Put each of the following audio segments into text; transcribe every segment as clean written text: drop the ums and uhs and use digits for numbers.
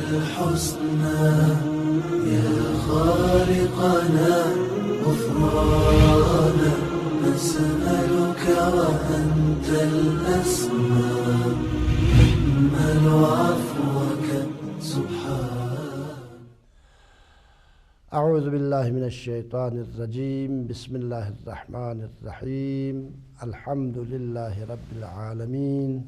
الحسنى يا خالقنا غفرانا نسألك وأنت الأسمى نأمل عفوك سبحان. اعوذ باللہ من الشیطان الرجیم. بسم اللہ الرحمن الرحیم. الحمد للہ رب العالمین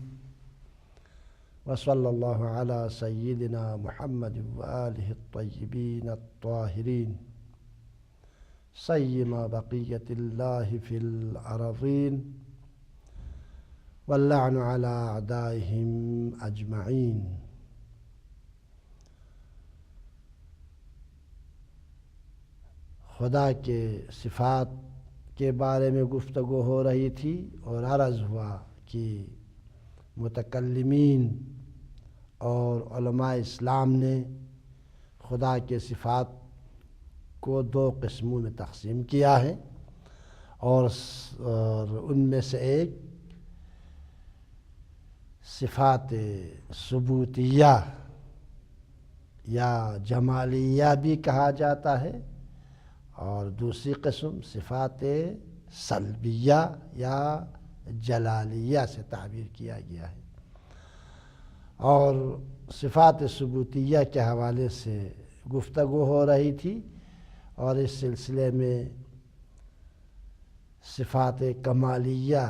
وصلی اللہ علی سیدنا محمد وآلہ الطیبین الطاہرین سیما بقیت اللہ فی الارضین واللعن علی اعدائہم اجمعین. خدا کے صفات کے بارے میں گفتگو ہو رہی تھی اور عرض ہوا کہ متکلمین اور علماء اسلام نے خدا کے صفات کو دو قسموں میں تقسیم کیا ہے اور ان میں سے ایک صفات ثبوتیہ یا جمالیہ بھی کہا جاتا ہے اور دوسری قسم صفات سلبیہ یا جلالیہ سے تعبیر کیا گیا ہے. اور صفات ثبوتیہ کے حوالے سے گفتگو ہو رہی تھی اور اس سلسلے میں صفات کمالیہ،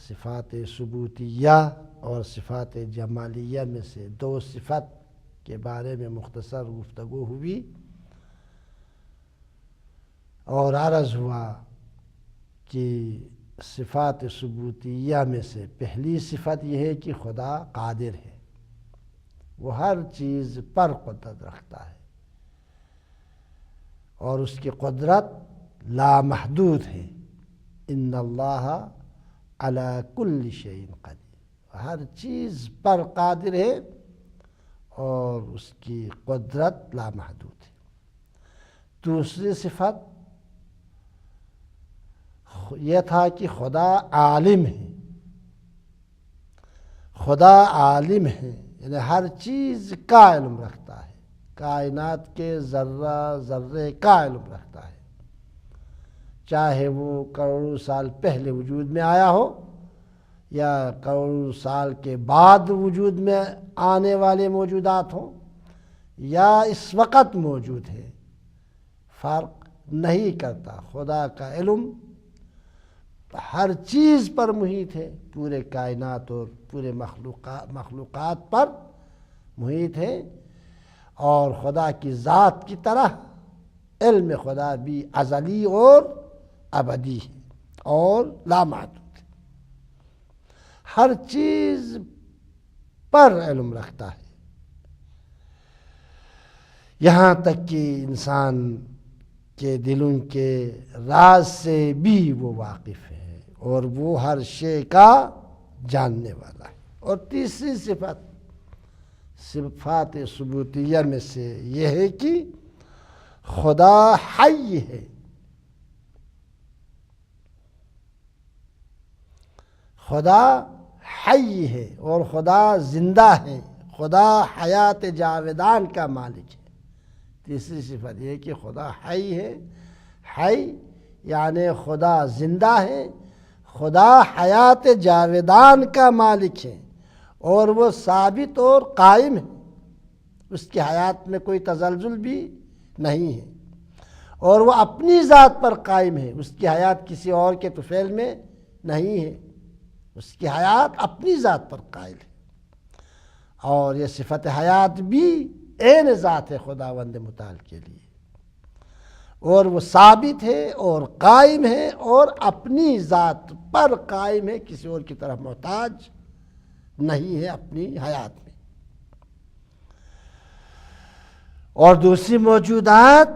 صفات ثبوتیہ اور صفات جمالیہ میں سے دو صفت کے بارے میں مختصر گفتگو ہوئی اور عرض ہوا کہ صفات ثبوتیہ میں سے پہلی صفت یہ ہے کہ خدا قادر ہے، وہ ہر چیز پر قدرت رکھتا ہے اور اس کی قدرت لامحدود ہے. ان اللہ علی کل شیء قدیر، ہر چیز پر قادر ہے اور اس کی قدرت لامحدود ہے. دوسری صفت یہ تھا کہ خدا عالم ہے. خدا عالم ہے یعنی ہر چیز کا علم رکھتا ہے، کائنات کے ذرہ ذرے کا علم رکھتا ہے، چاہے وہ کروڑوں سال پہلے وجود میں آیا ہو یا کروڑوں سال کے بعد وجود میں آنے والے موجودات ہوں یا اس وقت موجود ہے، فرق نہیں کرتا. خدا کا علم ہر چیز پر محیط ہے، پورے کائنات اور پورے مخلوقات پر محیط ہے. اور خدا کی ذات کی طرح علم خدا بھی ازلی اور ابدی ہے اور لامحدود ہے، ہر چیز پر علم رکھتا ہے، یہاں تک کہ انسان کے دلوں کے راز سے بھی وہ واقف ہے اور وہ ہر شے کا جاننے والا ہے. اور تیسری صفت صفات ثبوتیہ میں سے یہ ہے کہ خدا حی ہے. خدا حی ہے اور خدا زندہ ہے، خدا حیات جاودان کا مالک ہے. تیسری صفت یہ کہ خدا حی ہے. حی یعنی خدا زندہ ہے، خدا حیات جاودان کا مالک ہے اور وہ ثابت اور قائم ہے، اس کی حیات میں کوئی تزلزل بھی نہیں ہے اور وہ اپنی ذات پر قائم ہے، اس کی حیات کسی اور کے طفیل میں نہیں ہے، اس کی حیات اپنی ذات پر قائم ہے. اور یہ صفت حیات بھی عین ذات ہے خداوند متعال کے لیے اور وہ ثابت ہے اور قائم ہے اور اپنی ذات پر قائم ہے، کسی اور کی طرف محتاج نہیں ہے اپنی حیات میں. اور دوسری موجودات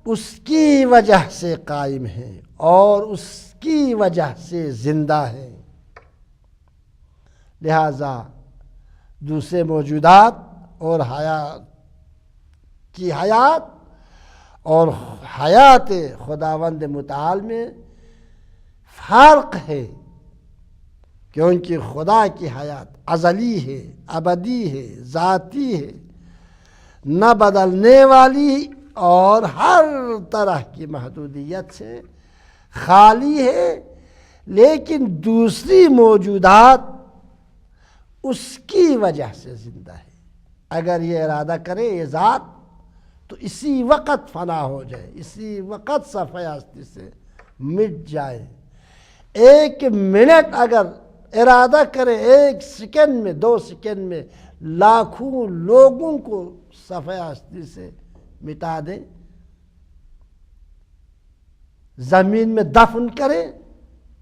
اس کی وجہ سے قائم ہیں اور اس کی وجہ سے زندہ ہیں. لہذا دوسرے موجودات اور حیات کی حیات اور حیات خداوند متعال میں فرق ہے، کیونکہ خدا کی حیات ازلی ہے، ابدی ہے، ذاتی ہے، نہ بدلنے والی اور ہر طرح کی محدودیت سے خالی ہے، لیکن دوسری موجودات اس کی وجہ سے زندہ ہے۔ اگر یہ ارادہ کرے یہ ذات تو اسی وقت فنا ہو جائے، اسی وقت صفحہ ہستی سے مٹ جائے۔ ایک منٹ اگر ارادہ کرے، ایک سیکنڈ میں، 2 سیکنڈ میں لاکھوں لوگوں کو صفحہ ہستی سے مٹا دے، زمین میں دفن کرے،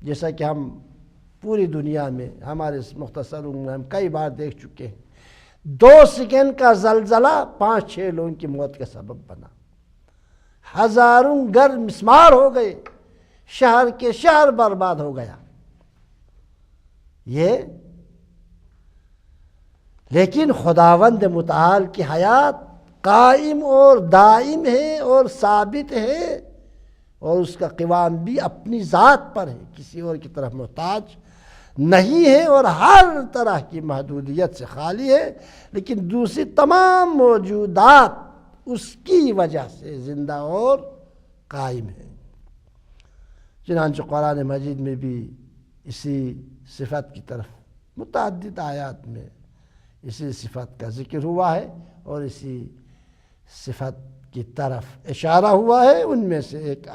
جیسا کہ ہم پوری دنیا میں ہمارے اس مختصر عمر میں ہم کئی بار دیکھ چکے ہیں۔ 2 سیکنڈ کا زلزلہ 5-6 لوگوں کی موت کا سبب بنا، ہزاروں گھر مسمار ہو گئے، شہر کے شہر برباد ہو گیا۔ یہ لیکن خداوند متعال کی حیات قائم اور دائم ہے اور ثابت ہے، اور اس کا قوام بھی اپنی ذات پر ہے، کسی اور کی طرف محتاج نہیں ہے، اور ہر طرح کی محدودیت سے خالی ہے، لیکن دوسری تمام موجودات اس کی وجہ سے زندہ اور قائم ہے۔ چنانچہ قرآن مجید میں بھی اسی صفت کی طرف متعدد آیات میں اسی صفت کا ذکر ہوا ہے اور اسی صفت کی طرف اشارہ ہوا ہے۔ ان میں سے ایک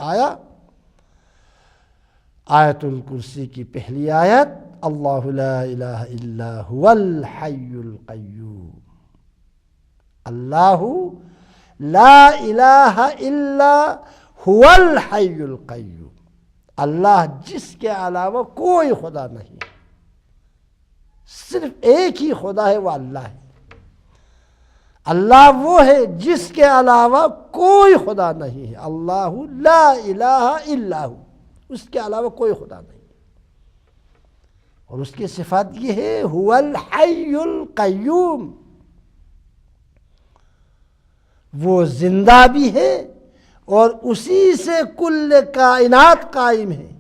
آیت الکرسی کی پہلی آیت، اللہ لا الہ الا هو الحی القیوم، اللہ لا الہ الا هو الحی القیوم، اللہ جس کے علاوہ کوئی خدا نہیں، صرف ایک ہی خدا ہے، وہ اللہ ہے۔ اللہ وہ ہے جس کے علاوہ کوئی خدا نہیں ہے، اللہ لا الہ الا ہو، اس کے علاوہ کوئی خدا نہیں، اور اس کی صفات یہ ہے هو الحی القیوم، وہ زندہ بھی ہے اور اسی سے کل کائنات قائم ہے۔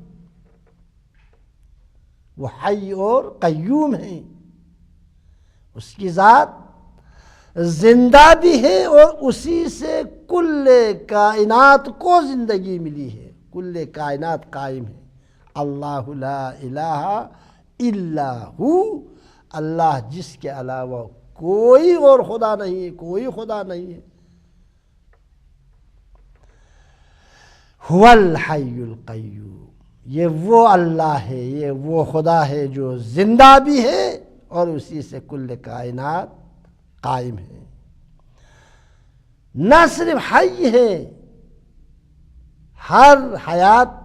وہ حی اور قیوم ہے، اس کی ذات زندہ بھی ہے اور اسی سے کل کائنات کو زندگی ملی ہے، کل کائنات قائم ہے۔ اللہ لا الہ الا ہو، اللہ جس کے علاوہ کوئی اور خدا نہیں ہے، کوئی خدا نہیں ہے۔ هو الحی القیوم، یہ وہ اللہ ہے، یہ وہ خدا ہے جو زندہ بھی ہے اور اسی سے کل کائنات قائم ہے۔ نہ صرف حی ہے، ہر حیات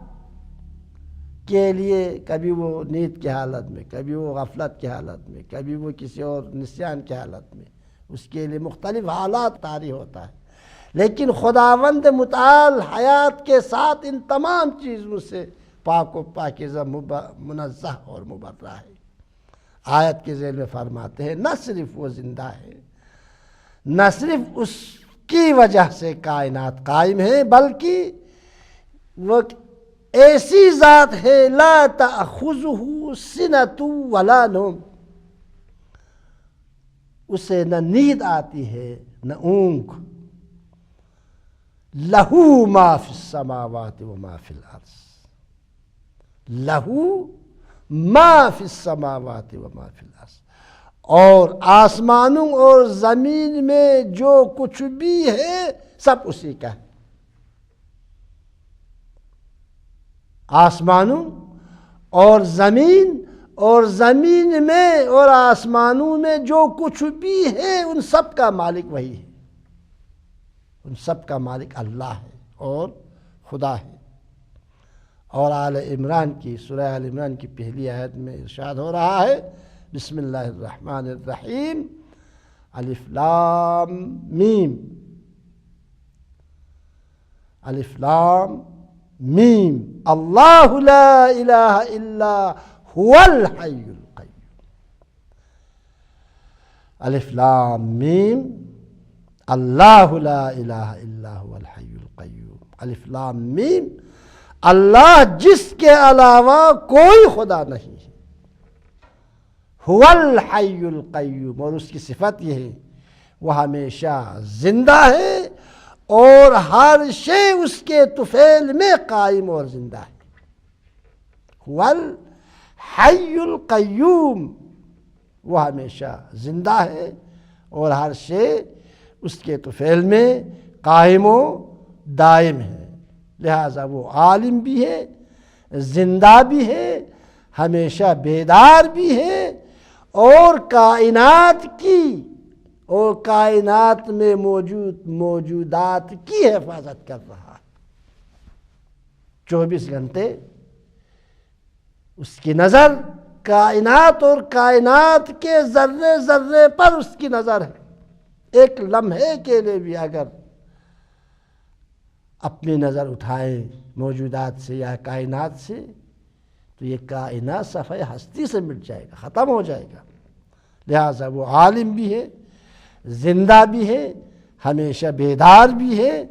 کے لیے کبھی وہ نیند کی حالت میں، کبھی وہ غفلت کی حالت میں، کبھی وہ کسی اور نسیان کی حالت میں، اس کے لیے مختلف حالات طاری ہوتا ہے، لیکن خداوند متعال حیات کے ساتھ ان تمام چیزوں سے پاک و پاکیزہ منزہ اور مبرہ ہے۔ آیت کے ذیل میں فرماتے ہیں نہ صرف وہ زندہ ہے، نہ صرف اس کی وجہ سے کائنات قائم ہے، بلکہ وہ ایسی ذات ہے لا تأخذہ سنۃ ولا نوم، اسے نہ نیند آتی ہے نہ اونگ، لہو ما فی السماوات و ما فی الارض، لہو ما فی السماوات و ما فی الارض، اور آسمانوں اور زمین میں جو کچھ بھی ہے سب اسی کا ہے۔ آسمانوں اور زمین میں اور آسمانوں میں جو کچھ بھی ہے ان سب کا مالک وہی ہے، ان سب کا مالک اللہ ہے اور خدا ہے۔ اور آل عمران کی سورہ آل عمران کی پہلی آیت میں ارشاد ہو رہا ہے بسم اللہ الرحمن الرحیم، الف لام میم، الف لام میم، اللہ لا الہ الا هو الحی القیوم، الف لام میم، اللہ لا الہ الا هو الحی القیوم، الف لام میم، اللہ جس کے علاوہ کوئی خدا نہیں ہے، هو الحی القیوم، اور اس کی صفت یہ ہے وہ ہمیشہ زندہ ہے اور ہر شے اس کے طفیل میں قائم اور زندہ ہے۔ الحی القیوم، وہ ہمیشہ زندہ ہے اور ہر شے اس کے طفیل میں قائم و دائم ہے، لہذا وہ عالم بھی ہے، زندہ بھی ہے، ہمیشہ بیدار بھی ہے، اور کائنات میں موجود موجودات کی حفاظت کر رہا ہے۔ 24 گھنٹے اس کی نظر کائنات اور کائنات کے ذرے ذرے پر اس کی نظر ہے۔ ایک لمحے کے لیے بھی اگر اپنی نظر اٹھائیں موجودات سے یا کائنات سے تو یہ کائنات صفحہ ہستی سے مٹ جائے گا، ختم ہو جائے گا۔ لہٰذا وہ عالم بھی ہے، زندہ بھی ہے، ہمیشہ بیدار بھی ہے،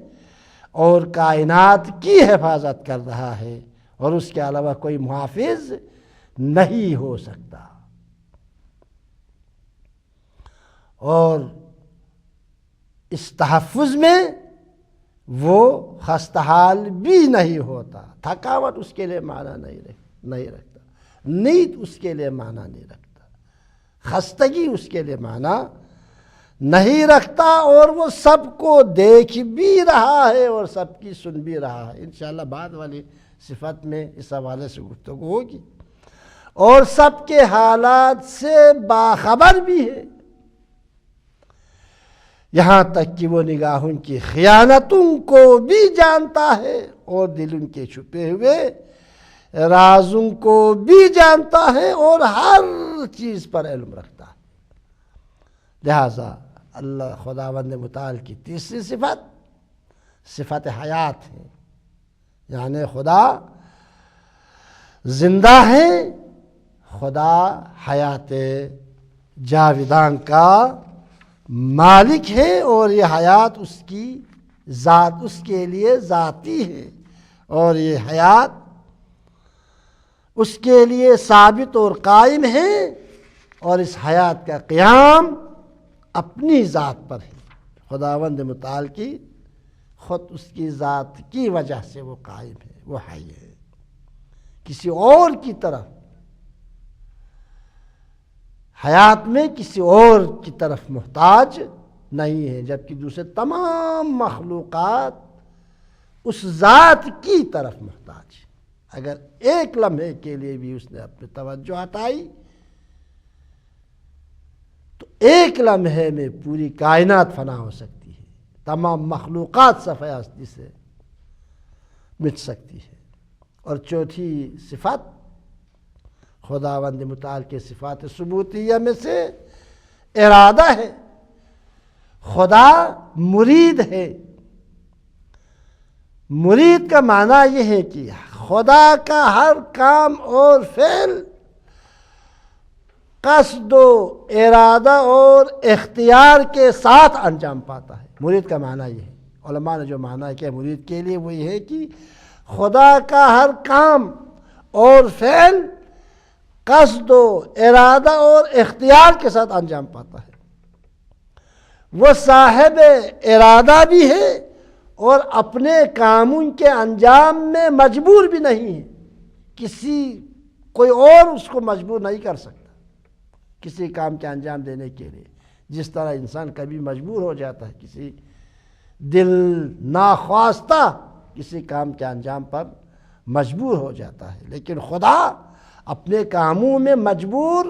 اور کائنات کی حفاظت کر رہا ہے، اور اس کے علاوہ کوئی محافظ نہیں ہو سکتا۔ اور اس تحفظ میں وہ خستحال بھی نہیں ہوتا، تھکاوٹ اس کے لیے معنی نہیں رکھتا، نیند اس کے لیے معنی نہیں رکھتا، خستگی اس کے لیے معنی نہیں رکھتا، اور وہ سب کو دیکھ بھی رہا ہے اور سب کی سن بھی رہا ہے۔ انشاءاللہ بعد والی صفت میں اس حوالے سے گفتگو ہوگی۔ اور سب کے حالات سے باخبر بھی ہے، یہاں تک کہ وہ نگاہوں کی خیانتوں کو بھی جانتا ہے اور دلوں کے چھپے ہوئے رازوں کو بھی جانتا ہے اور ہر چیز پر علم رکھتا ہے۔ لہذا اللہ خداوند متعال کی تیسری صفت حیات ہے، یعنی خدا زندہ ہے، خدا حیات جاویدان کا مالک ہے، اور یہ حیات اس کی ذات، اس کے لیے ذاتی ہے، اور یہ حیات اس کے لیے ثابت اور قائم ہے، اور اس حیات کا قیام اپنی ذات پر ہے۔ خداوند متعال کی خود اس کی ذات کی وجہ سے وہ قائم ہے، وہ حی ہے، کسی اور کی طرف حیات میں کسی اور کی طرف محتاج نہیں ہے، جبکہ دوسرے تمام مخلوقات اس ذات کی طرف محتاج ہے۔ اگر ایک لمحے کے لیے بھی اس نے اپنی توجہ ہٹائی تو ایک لمحے میں پوری کائنات فنا ہو سکتی ہے، تمام مخلوقات صفحہ ہستی سے مٹ سکتی ہے۔ اور چوتھی صفت خداوند متعال کے صفات ثبوتیہ میں سے ارادہ ہے۔ خدا مرید ہے۔ مرید کا معنی یہ ہے کہ خدا کا ہر کام اور فعل قصد و ارادہ اور اختیار کے ساتھ انجام پاتا ہے۔ مرید کا معنی یہ ہے، علماء نے جو معنی کیا مرید کے لیے وہ یہ ہے کہ خدا کا ہر کام اور فعل قصد و ارادہ اور اختیار کے ساتھ انجام پاتا ہے۔ وہ صاحب ارادہ بھی ہے اور اپنے کاموں کے انجام میں مجبور بھی نہیں ہے، کوئی اور اس کو مجبور نہیں کر سکتا کسی کام کے انجام دینے کے لیے، جس طرح انسان کبھی مجبور ہو جاتا ہے کسی دل ناخواستہ کسی کام کے انجام پر مجبور ہو جاتا ہے، لیکن خدا اپنے کاموں میں مجبور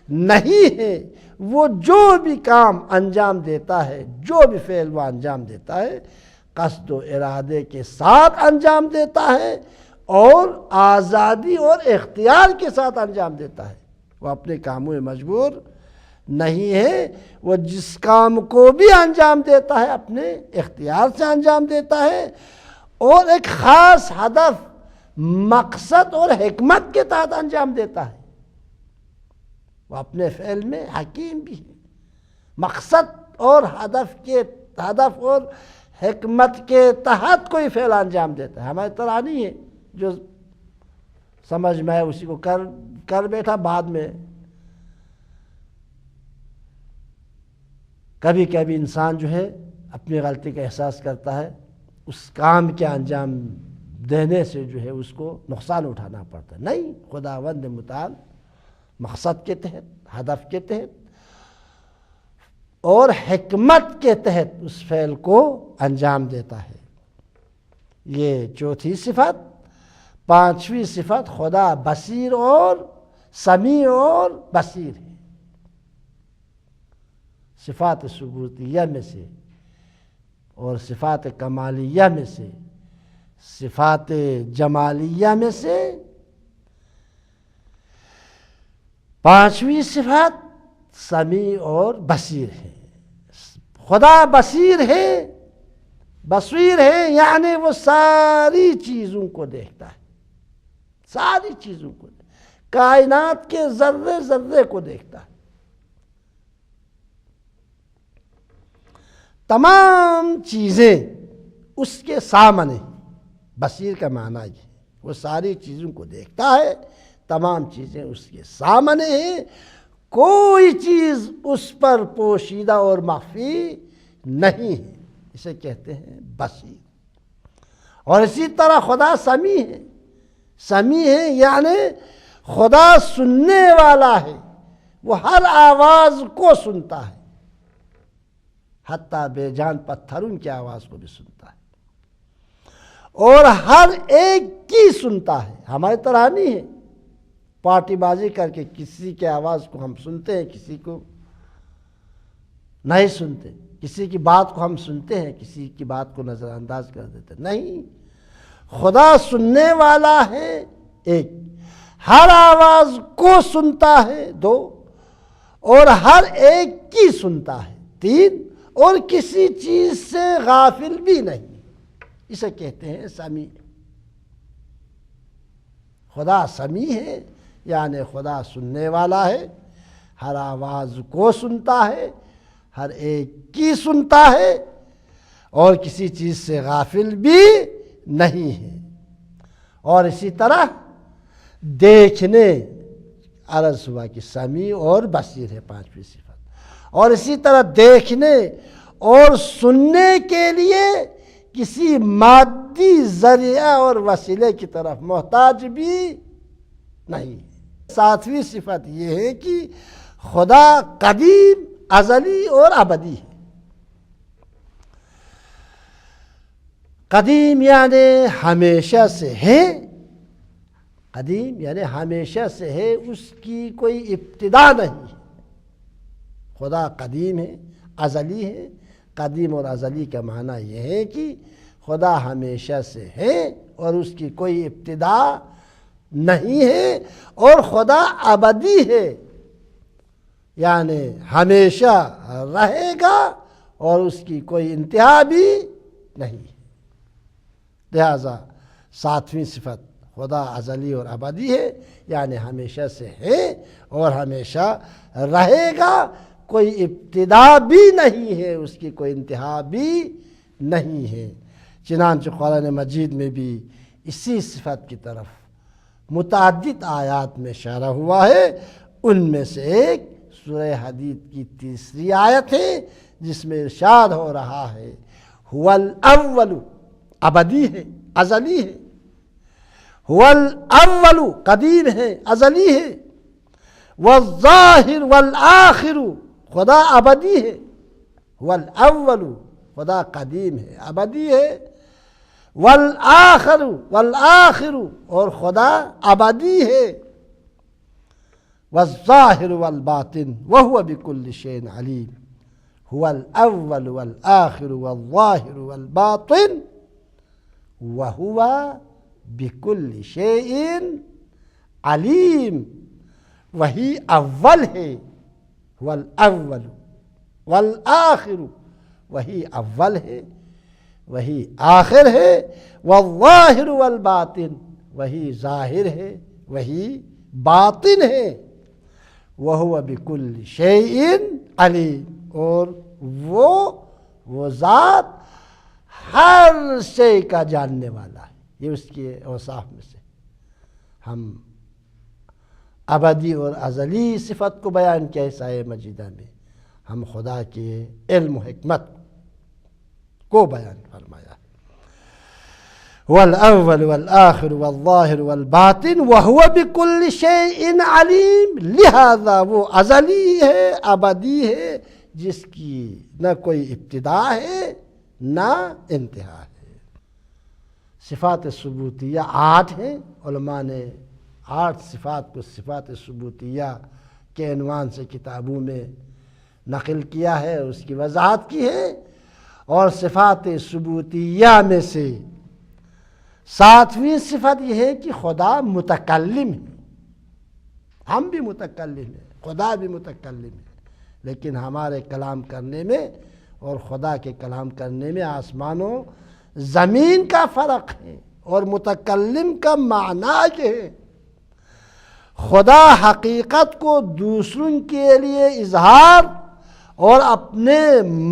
نہیں ہے۔ وہ جو بھی کام انجام دیتا ہے، جو بھی فعل وہ انجام دیتا ہے، قصد و ارادے کے ساتھ انجام دیتا ہے اور آزادی اور اختیار کے ساتھ انجام دیتا ہے۔ وہ اپنے کاموں میں مجبور نہیں ہے، وہ جس کام کو بھی انجام دیتا ہے اپنے اختیار سے انجام دیتا ہے، اور ایک خاص ہدف، مقصد اور حکمت کے تحت انجام دیتا ہے۔ وہ اپنے فعل میں حکیم بھی ہے، مقصد اور ہدف اور حکمت کے تحت کوئی فعل انجام دیتا ہے۔ ہماری طرح نہیں ہے جو سمجھ میں آئے اسی کو کر بیٹھا، بعد میں کبھی کبھی انسان جو ہے اپنی غلطی کا احساس کرتا ہے، اس کام کے انجام دینے سے جو ہے اس کو نقصان اٹھانا پڑتا ہے. نہیں، خداوند متعال مقصد کے تحت، ہدف کے تحت اور حکمت کے تحت اس فعل کو انجام دیتا ہے. یہ چوتھی صفت. پانچویں صفت خدا بصیر اور سمیع اور بصیر ہے. صفات ثبوتیہ میں سے اور صفات کمالیہ میں سے، صفات جمالیہ میں سے پانچویں صفت سمیع اور بصیر ہے. خدا بصیر ہے، بصیر ہے یعنی وہ ساری چیزوں کو دیکھتا ہے، ساری چیزوں کو، کائنات کے ذرے ذرے کو دیکھتا ہے. تمام چیزیں اس کے سامنے. بصیر کا معنی یہ، وہ ساری چیزوں کو دیکھتا ہے، تمام چیزیں اس کے سامنے ہیں، کوئی چیز اس پر پوشیدہ اور مخفی نہیں ہے. اسے کہتے ہیں بصیر. اور اسی طرح خدا سمیع ہے. سمیع ہے یعنی خدا سننے والا ہے، وہ ہر آواز کو سنتا ہے، حتیٰ بے جان پتھروں کی آواز کو بھی سنتا ہے، اور ہر ایک کی سنتا ہے. ہماری طرح نہیں ہے پارٹی بازی کر کے کسی کی آواز کو ہم سنتے ہیں، کسی کو نہیں سنتے، کسی کی بات کو ہم سنتے ہیں، کسی کی بات کو نظر انداز کر دیتے. نہیں، خدا سننے والا ہے، ایک، ہر آواز کو سنتا ہے، دو، اور ہر ایک کی سنتا ہے، تین، اور کسی چیز سے غافل بھی نہیں. اسے کہتے ہیں سمیع. خدا سمیع ہے یعنی خدا سننے والا ہے، ہر آواز کو سنتا ہے، ہر ایک کی سنتا ہے، اور کسی چیز سے غافل بھی نہیں ہے. اور اسی طرح دیکھنے، عرض ہوا کہ سمیع اور بصیر ہے پانچویں صفت. اور اسی طرح دیکھنے اور سننے کے لیے کسی مادی ذریعہ اور وسیلے کی طرف محتاج بھی نہیں. ساتویں صفت یہ ہے کہ خدا قدیم، ازلی اور ابدی ہے. قدیم یعنی ہمیشہ سے ہے، قدیم یعنی ہمیشہ سے ہے، اس کی کوئی ابتدا نہیں ہے. خدا قدیم ہے، ازلی ہے. قدیم اور ازلی کا معنی یہ ہے کہ خدا ہمیشہ سے ہے اور اس کی کوئی ابتدا نہیں ہے. اور خدا ابدی ہے یعنی ہمیشہ رہے گا اور اس کی کوئی انتہا بھی نہیں. لہذا ساتویں صفت خدا ازلی اور ابدی ہے یعنی ہمیشہ سے ہے اور ہمیشہ رہے گا، کوئی ابتدا بھی نہیں ہے، اس کی کوئی انتہا بھی نہیں ہے. چنانچہ قرآن مجید میں بھی اسی صفت کی طرف متعدد آیات میں اشارہ ہوا ہے. ان میں سے ایک سورہ حدید کی 3 آیت ہے جس میں ارشاد ہو رہا ہے هو الاول، ابدی ہے، ازلی ہے. هو الاول، قدیم ہے، ازلی ہے. والظاہر والآخر، خدا ابدی ہے. هو الاول، خدا قدیم ہے، ابدی ہے. والآخر، والآخر، اور خدا ابدی ہے. والظاہر والباطن وهو بكل شيء علیم. هو الاول والآخر والظاہر والباطن وهو بكل شيء علیم. وہی اول ہے، هو الاول والآخر، وہی اول ہے، وہی آخر ہے. والظاہر والباطن، وہی ظاہر ہے، وہی باطن ہے. وَهُوَ بِكُلِّ شَيْءٍ علیم، اور وہ ذات ہر شے کا جاننے والا ہے. یہ اس کے اوصاف میں سے. ہم ابدی اور ازلی صفت کو بیان کیا ہے آیہ مجیدہ میں، ہم خدا کے علم و حکمت کو بیان فرمایا. والأول والآخر والظاہر والباطن وهو بكل شيء علیم. لہذا وہ ازلی ہے، ابدی ہے، جس کی نہ کوئی ابتدا ہے نہ انتہا ہے. صفات ثبوتیہ 8 ہیں. علماء نے 8 صفات کو صفات ثبوتیہ کے عنوان سے کتابوں میں نقل کیا ہے، اس کی وضاحت کی ہے. اور صفات ثبوتیہ میں سے 7ویں صفت یہ ہے کہ خدا متکلم ہے. ہم بھی متکلم ہیں، خدا بھی متکلم ہے، لیکن ہمارے کلام کرنے میں اور خدا کے کلام کرنے میں آسمانوں زمین کا فرق ہے. اور متکلم کا معنی یہ ہے خدا حقیقت کو دوسروں کے لیے اظہار اور اپنے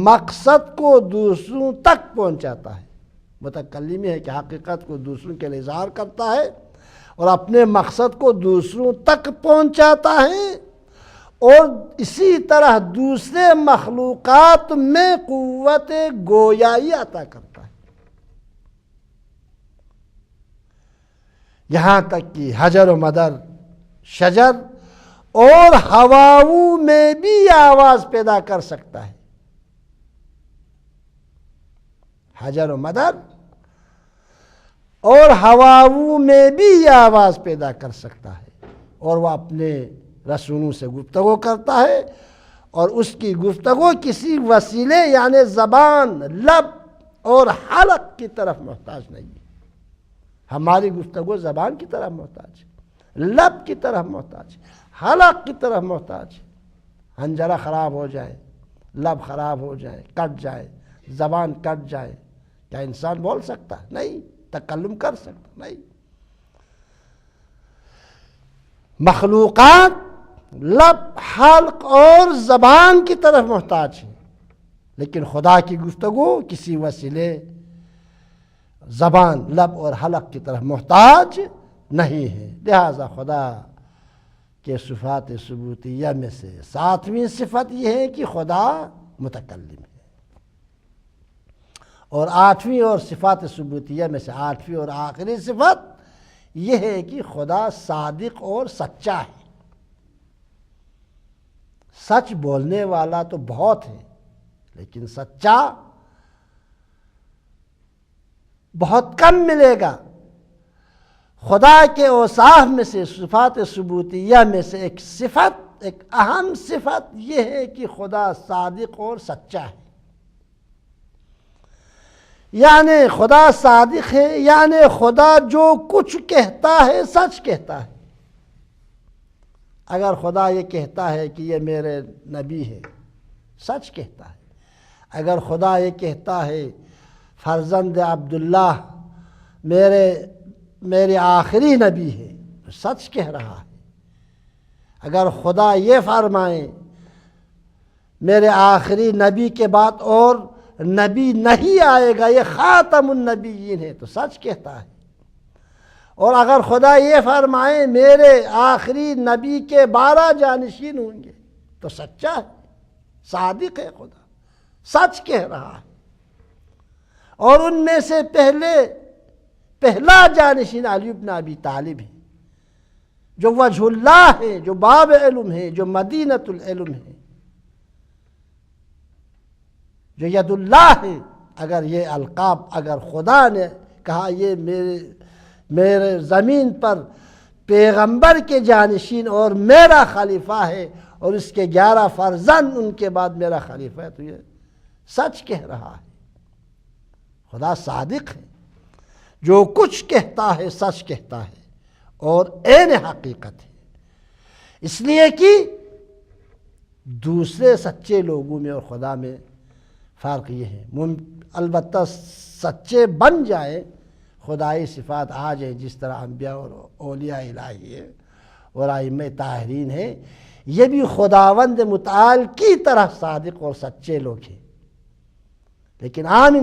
مقصد کو دوسروں تک پہنچاتا ہے. متکلم ہے کہ حقیقت کو دوسروں کے لیے اظہار کرتا ہے اور اپنے مقصد کو دوسروں تک پہنچاتا ہے، اور اسی طرح دوسرے مخلوقات میں قوت گویائی عطا کرتا ہے. یہاں تک کہ حجر و مدر، شجر اور ہواؤں میں بھی آواز پیدا کر سکتا ہے. حجر و مدر اور ہواؤں میں بھی یہ آواز پیدا کر سکتا ہے، اور وہ اپنے رسولوں سے گفتگو کرتا ہے، اور اس کی گفتگو کسی وسیلے یعنی زبان، لب اور حلق کی طرف محتاج نہیں ہے. ہماری گفتگو زبان کی طرف محتاج ہے، لب کی طرف محتاج ہے، حلق کی طرف محتاج ہے. حنجرہ خراب ہو جائے، لب خراب ہو جائے، کٹ جائے، زبان کٹ جائے، کیا انسان بول سکتا ہے؟ نہیں. تکلم کر سکتا؟ نہیں. مخلوقات لب، حلق اور زبان کی طرف محتاج ہیں، لیکن خدا کی گفتگو کسی وسیلے زبان، لب اور حلق کی طرف محتاج نہیں ہے. لہذا خدا کے صفات ثبوتیہ میں سے 7ویں صفت یہ ہے کہ خدا متکلم ہے. اور 8ویں اور صفات ثبوتیہ میں سے 8ویں اور آخری صفت یہ ہے کہ خدا صادق اور سچا ہے. سچ بولنے والا تو بہت ہے، لیکن سچا بہت کم ملے گا. خدا کے اوصاف میں سے، صفات ثبوتیہ میں سے ایک صفت، ایک اہم صفت یہ ہے کہ خدا صادق اور سچا ہے. یعنی خدا صادق ہے، یعنی خدا جو کچھ کہتا ہے سچ کہتا ہے. اگر خدا یہ کہتا ہے کہ یہ میرے نبی ہے، سچ کہتا ہے. اگر خدا یہ کہتا ہے فرزند عبداللہ میرے آخری نبی ہے، سچ کہہ رہا ہے. اگر خدا یہ فرمائے میرے آخری نبی کے بعد اور نبی نہیں آئے گا، یہ خاتم النبیین ہے، تو سچ کہتا ہے. اور اگر خدا یہ فرمائے میرے آخری نبی کے 12 جانشین ہوں گے، تو سچا ہے، صادق ہے، خدا سچ کہہ رہا ہے. اور ان میں سے پہلا جانشین علی بن ابی طالب ہے، جو وجہ اللہ ہے، جو باب علم ہے، جو مدینۃ العلم ہے، جو ید اللہ ہے. اگر یہ القاب، اگر خدا نے کہا یہ میرے زمین پر پیغمبر کے جانشین اور میرا خلیفہ ہے، اور اس کے 11 فرزند ان کے بعد میرا خلیفہ ہے، تو یہ سچ کہہ رہا ہے. خدا صادق ہے، جو کچھ کہتا ہے سچ کہتا ہے اور عین حقیقت ہے. اس لیے کہ دوسرے سچے لوگوں میں اور خدا میں فرق یہ ہے. البتہ سچے بن جائیں، خدائی صفات آ جائیں، جس طرح انبیاء اور اولیاء الہی ہے اور ائمہ طاہرین ہیں، یہ بھی خداوند متعال کی طرح صادق اور سچے لوگ ہیں. لیکن عام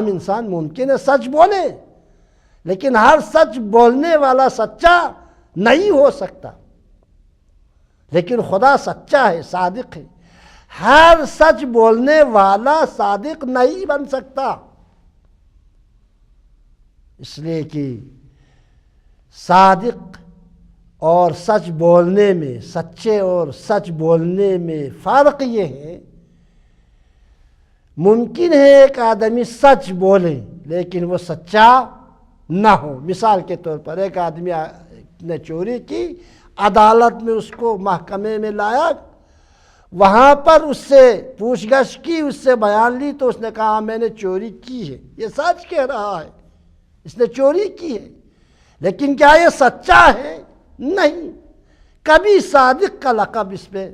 انسان ممکن ہے سچ بولے، لیکن ہر سچ بولنے والا سچا نہیں ہو سکتا. لیکن خدا سچا ہے، صادق ہے. ہر سچ بولنے والا صادق نہیں بن سکتا، اس لیے کہ صادق اور سچ بولنے میں، سچے اور سچ بولنے میں فرق یہ ہے، ممکن ہے ایک آدمی سچ بولے لیکن وہ سچا نہ ہو. مثال کے طور پر ایک آدمی نے چوری کی، عدالت میں اس کو محکمے میں لایا، وہاں پر اس سے پوچھ گچھ کی، اس سے بیان لی تو اس نے کہا میں نے چوری کی ہے. یہ سچ کہہ رہا ہے، اس نے چوری کی ہے، لیکن کیا یہ سچا ہے؟ نہیں. کبھی صادق کا لقب اس پہ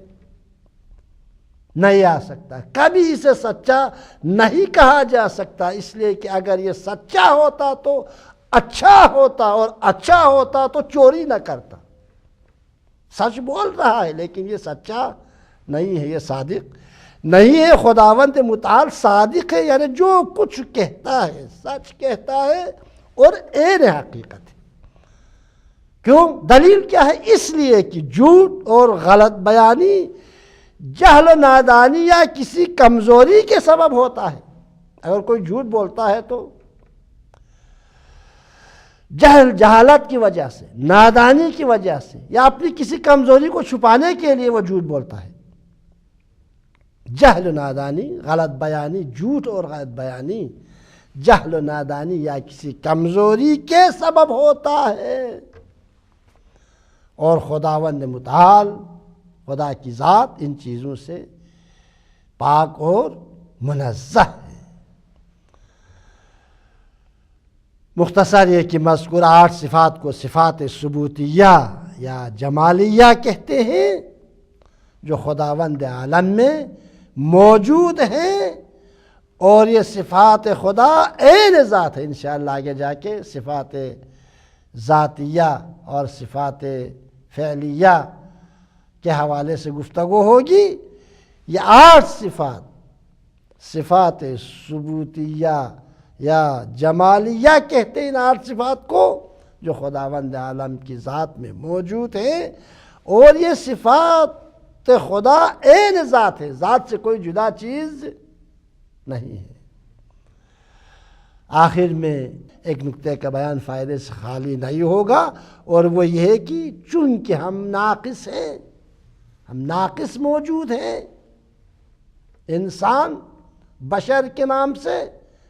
نہیں آ سکتا، کبھی اسے سچا نہیں کہا جا سکتا، اس لیے کہ اگر یہ سچا ہوتا تو اچھا ہوتا، اور اچھا ہوتا تو چوری نہ کرتا. سچ بول رہا ہے لیکن یہ سچا نہیں ہے، یہ صادق نہیں ہے. خداوند متعال صادق ہے، یعنی جو کچھ کہتا ہے سچ کہتا ہے اور عین حقیقت ہے. کیوں؟ دلیل کیا ہے؟ اس لیے کہ جھوٹ اور غلط بیانی جہل و نادانی یا کسی کمزوری کے سبب ہوتا ہے. اگر کوئی جھوٹ بولتا ہے تو جہالت کی وجہ سے، نادانی کی وجہ سے، یا اپنی کسی کمزوری کو چھپانے کے لیے وہ جھوٹ بولتا ہے. جہل و نادانی، غلط بیانی، جھوٹ اور غلط بیانی جہل و نادانی یا کسی کمزوری کے سبب ہوتا ہے. اور خداوند متعال، خدا کی ذات ان چیزوں سے پاک اور منزہ ہے. مختصر یہ کہ مذکور 8 صفات کو صفات ثبوتیہ یا جمالیہ کہتے ہیں، جو خداوند عالم میں موجود ہیں، اور یہ صفات خدا عین ذات ہے. انشاءاللہ آگے جا کے صفات ذاتیہ اور صفات فعلیہ کے حوالے سے گفتگو ہوگی. یہ 8 صفات، صفات ثبوتیہ یا جمالیہ کہتے ہیں ان 8 صفات کو، جو خداوند عالم کی ذات میں موجود ہیں. اور یہ صفات خدا عین ذات ہے، ذات سے کوئی جدا چیز نہیں ہے. آخر میں ایک نقطے کا بیان فائدے سے خالی نہیں ہوگا، اور وہ یہ ہے کہ چونکہ ہم ناقص ہیں، ہم ناقص موجود ہیں، انسان بشر کے نام سے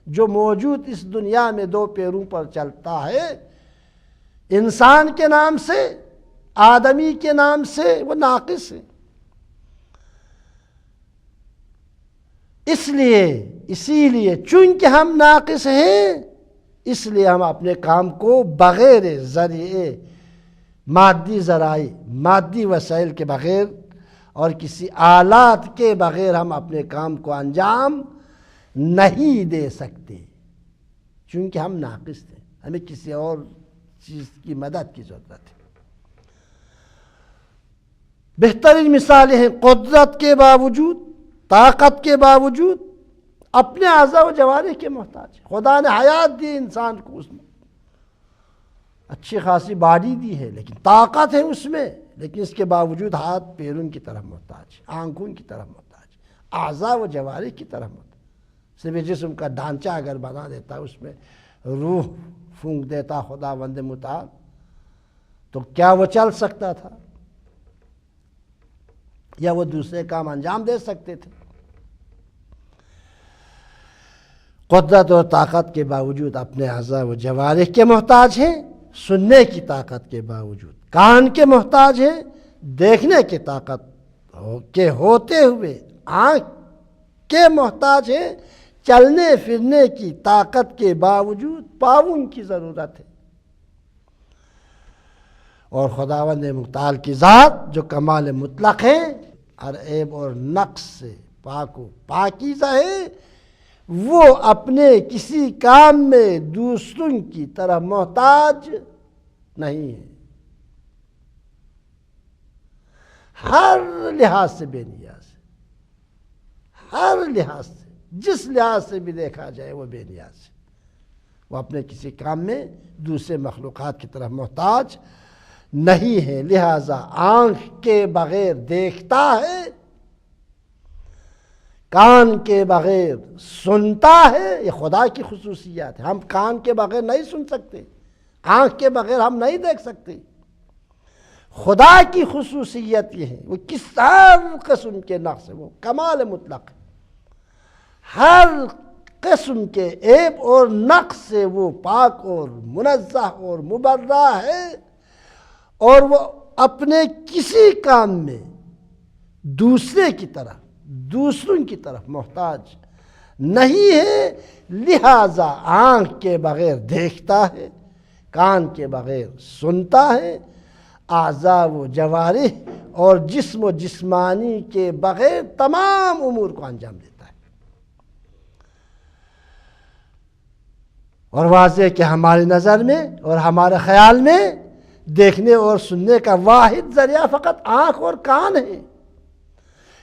جو موجود اس دنیا میں 2 پیروں پر چلتا ہے، انسان کے نام سے، آدمی کے نام سے وہ ناقص ہے. اسی لیے چونکہ ہم ناقص ہیں، اس لیے ہم اپنے کام کو بغیر ذریعے، مادی ذرائع، مادی وسائل کے بغیر اور کسی آلات کے بغیر ہم اپنے کام کو انجام نہیں دے سکتے، چونکہ ہم ناقص ہیں. ہمیں کسی اور چیز کی مدد کی ضرورت ہے. بہترین مثالیں ہیں قدرت کے باوجود، طاقت کے باوجود اپنے اعضاء و جوارح کے محتاج. خدا نے حیات دی انسان کو، اس میں اچھی خاصی باڈی دی ہے، لیکن طاقت ہے اس میں، لیکن اس کے باوجود ہاتھ پیروں کی طرف محتاج، آنکھوں کی طرف محتاج، اعضاء و جوارح کی طرف محتاج. صرف جسم کا ڈھانچہ اگر بنا دیتا، اس میں روح پھونک دیتا خداوند متعال، تو کیا وہ چل سکتا تھا یا وہ دوسرے کام انجام دے سکتے تھے؟ قدرت اور طاقت کے باوجود اپنے اعضاء و جوارح کے محتاج ہیں. سننے کی طاقت کے باوجود کان کے محتاج ہیں. دیکھنے کی طاقت کے ہوتے ہوئے آنکھ کے محتاج ہیں. چلنے پھرنے کی طاقت کے باوجود پاؤں کی ضرورت ہے. اور خداوند متعال کی ذات جو کمال مطلق ہے، ہر عیب اور نقص سے پاک و پاکیزہ ہے، وہ اپنے کسی کام میں دوسروں کی طرح محتاج نہیں ہے. ہر لحاظ سے بے نیاز ہے، ہر لحاظ سے، جس لحاظ سے بھی دیکھا جائے وہ بے نیاز ہے. وہ اپنے کسی کام میں دوسرے مخلوقات کی طرح محتاج نہیں ہے، لہذا آنکھ کے بغیر دیکھتا ہے، کان کے بغیر سنتا ہے۔ یہ خدا کی خصوصیات ہے۔ ہم کان کے بغیر نہیں سن سکتے، آنکھ کے بغیر ہم نہیں دیکھ سکتے۔ خدا کی خصوصیت یہ ہے، وہ کس ہر قسم کے نقص ہے، وہ کمال مطلق ہے، ہر قسم کے عیب اور نقص سے وہ پاک اور منزہ اور مبرہ ہے، اور وہ اپنے کسی کام میں دوسروں کی طرف محتاج نہیں ہے، لہذا آنکھ کے بغیر دیکھتا ہے، کان کے بغیر سنتا ہے، اعضاء و جوارح اور جسم و جسمانی کے بغیر تمام امور کو انجام دیتا ہے۔ اور واضح کہ ہماری نظر میں اور ہمارے خیال میں دیکھنے اور سننے کا واحد ذریعہ فقط آنکھ اور کان ہے۔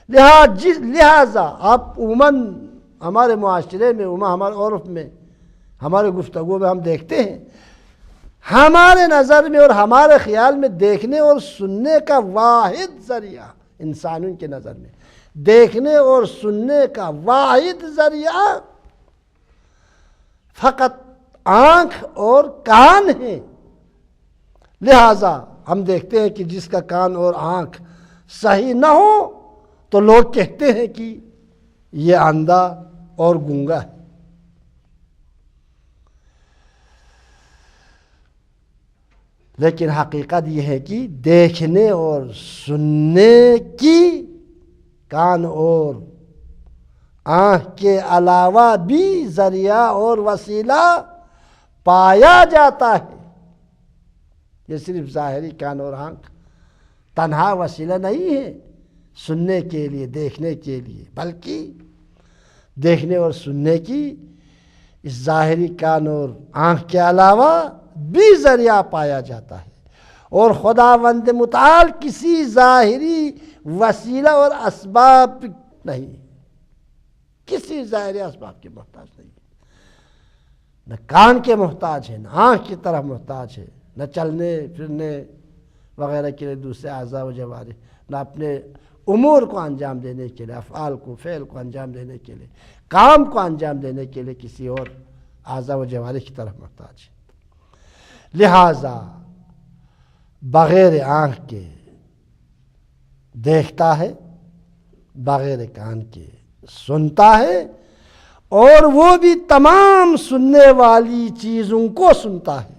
لہذا آپ عموماً ہمارے معاشرے میں، ہمارے عرف میں، ہمارے گفتگو میں ہم دیکھتے ہیں، ہمارے نظر میں اور ہمارے خیال میں دیکھنے اور سننے کا واحد ذریعہ، انسانوں کے نظر میں دیکھنے اور سننے کا واحد ذریعہ فقط آنکھ اور کان ہے۔ لہذا ہم دیکھتے ہیں کہ جس کا کان اور آنکھ صحیح نہ ہو تو لوگ کہتے ہیں کہ یہ اندھا اور گونگا ہے۔ لیکن حقیقت یہ ہے کہ دیکھنے اور سننے کی کان اور آنکھ کے علاوہ بھی ذریعہ اور وسیلہ پایا جاتا ہے۔ یہ صرف ظاہری کان اور آنکھ تنہا وسیلہ نہیں ہے سننے کے لیے، دیکھنے کے لیے، بلکہ دیکھنے اور سننے کی اس ظاہری کان اور آنکھ کے علاوہ بھی ذریعہ پایا جاتا ہے، اور خداوند متعال کسی ظاہری وسیلہ اور اسباب نہیں، کسی ظاہری اسباب کے محتاج نہیں، نہ کان کے محتاج ہے، نہ آنکھ کی طرف محتاج ہے، نہ چلنے پھرنے وغیرہ کے لیے دوسرے اعضاء و جوارح، نہ اپنے امور کو انجام دینے کے لیے، افعال کو، فعل کو انجام دینے کے لیے، کام کو انجام دینے کے لیے کسی اور اعضاء و جوارح کی طرف محتاج ہے۔ لہذا بغیر آنکھ کے دیکھتا ہے، بغیر کان کے سنتا ہے، اور وہ بھی تمام سننے والی چیزوں کو سنتا ہے،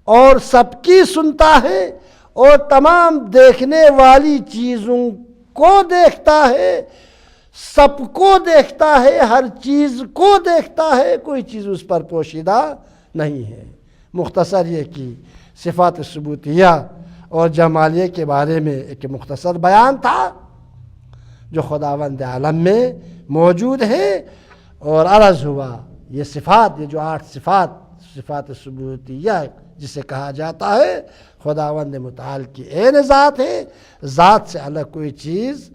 اور سب کی سنتا ہے، اور تمام دیکھنے والی چیزوں کو دیکھتا ہے، سب کو دیکھتا ہے، ہر چیز کو دیکھتا ہے، کوئی چیز اس پر پوشیدہ نہیں ہے۔ مختصر یہ کہ صفات ثبوتیہ اور جمالیہ کے بارے میں ایک مختصر بیان تھا جو خداوند عالم میں موجود ہے، اور عرض ہوا یہ صفات، یہ جو 8 صفات ثبوتیہ جسے کہا جاتا ہے، خداوند متعال کی عین ذات ہے، ذات سے الگ کوئی چیز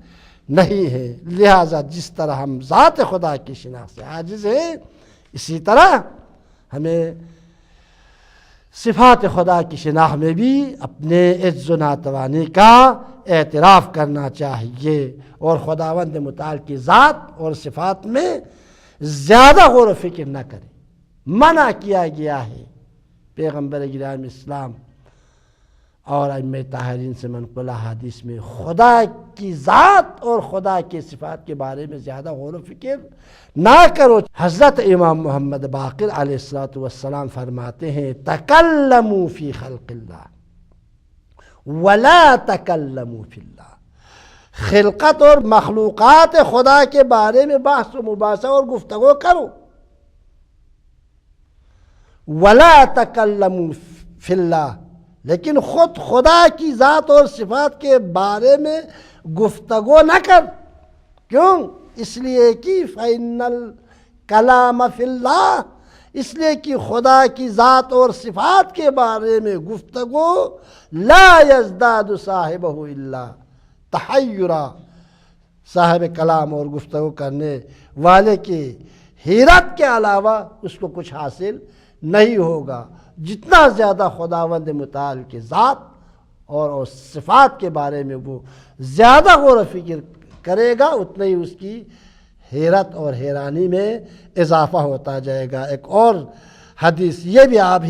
نہیں ہے۔ لہذا جس طرح ہم ذات خدا کی شناخت سے عاجز ہیں، اسی طرح ہمیں صفات خدا کی شناخت میں بھی اپنے عجز و ناتوانی کا اعتراف کرنا چاہیے، اور خداوند متعال کی ذات اور صفات میں زیادہ غور و فکر نہ کریں۔ منع کیا گیا ہے پیغمبر گرامی اسلام اور ائمہ طاہرین سے منقولہ حدیث میں خدا کی ذات اور خدا کی صفات کے بارے میں زیادہ غور و فکر نہ کرو۔ حضرت امام محمد باقر علیہ السلام فرماتے ہیں، تکلموا فی خلق اللہ ولا تکلموا فی اللہ، خلقت اور مخلوقات خدا کے بارے میں بحث و مباحثہ اور گفتگو کرو، ولا تکلموا فی اللہ، لیکن خود خدا کی ذات اور صفات کے بارے میں گفتگو نہ کر۔ کیوں؟ اس لیے کہ فَإِنَّ الْكَلَامَ فِي اللَّهِ، اس لیے کہ خدا کی ذات اور صفات کے بارے میں گفتگو لا يزداد صاحبہ الا تحیرا، صاحب کلام اور گفتگو کرنے والے کی حیرت کے علاوہ اس کو کچھ حاصل نہیں ہوگا۔ جتنا زیادہ خداوند متعال کی ذات اور صفات کے بارے میں وہ زیادہ غور و فکر کرے گا اتنا ہی اس کی حیرت اور حیرانی میں اضافہ ہوتا جائے گا۔ ایک اور حدیث یہ بھی آپ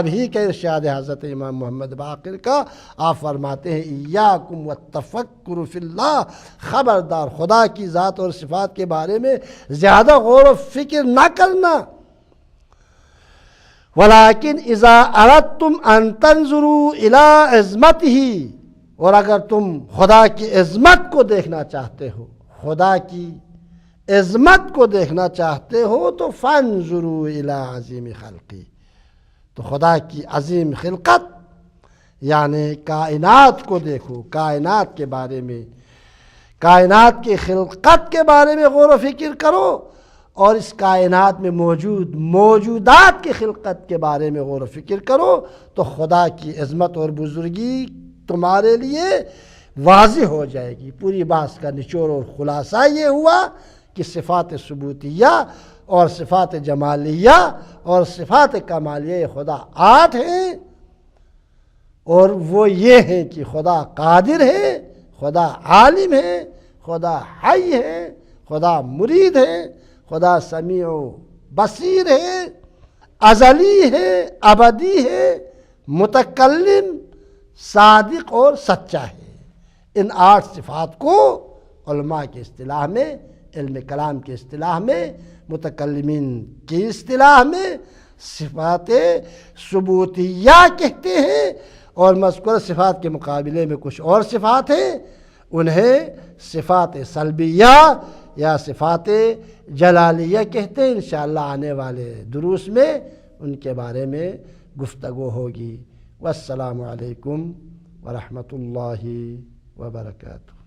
ہی کے ارشاد حضرت امام محمد باقر کا، آپ فرماتے ہیں ایاکم والتفکر فی اللہ، خبردار خدا کی ذات اور صفات کے بارے میں زیادہ غور و فکر نہ کرنا۔ ولیکن اذا اردتم ان تنظروا الی عظمتہ، اور اگر تم خدا کی عظمت کو دیکھنا چاہتے ہو، خدا کی عظمت کو دیکھنا چاہتے ہو تو فانظروا الی عظیم خلقی، تو خدا کی عظیم خلقت یعنی کائنات کو دیکھو، کائنات کے بارے میں، کائنات کی خلقت کے بارے میں غور و فکر کرو، اور اس کائنات میں موجودات کی خلقت کے بارے میں غور و فکر کرو، تو خدا کی عظمت اور بزرگی تمہارے لیے واضح ہو جائے گی۔ پوری بات کا نچوڑ اور خلاصہ یہ ہوا کہ صفات ثبوتیہ اور صفات جمالیہ اور صفات کمالیہ خدا 8 ہیں، اور وہ یہ ہیں کہ خدا قادر ہے، خدا عالم ہے، خدا حی ہے، خدا مرید ہے، خدا سمیع و بصیر ہے، ازلی ہے، ابدی ہے، متکلم، صادق اور سچا ہے۔ ان 8 صفات کو علماء کی اصطلاح میں، علم کلام کی اصطلاح میں، متکلمین کی اصطلاح میں صفات ثبوتیہ کہتے ہیں، اور مذکورہ صفات کے مقابلے میں کچھ اور صفات ہیں، انہیں صفات سلبیہ یا صفات جلالیہ کہتے ہیں۔ انشاءاللہ آنے والے دروس میں ان کے بارے میں گفتگو ہوگی۔ والسلام علیکم ورحمۃ اللہ وبرکاتہ۔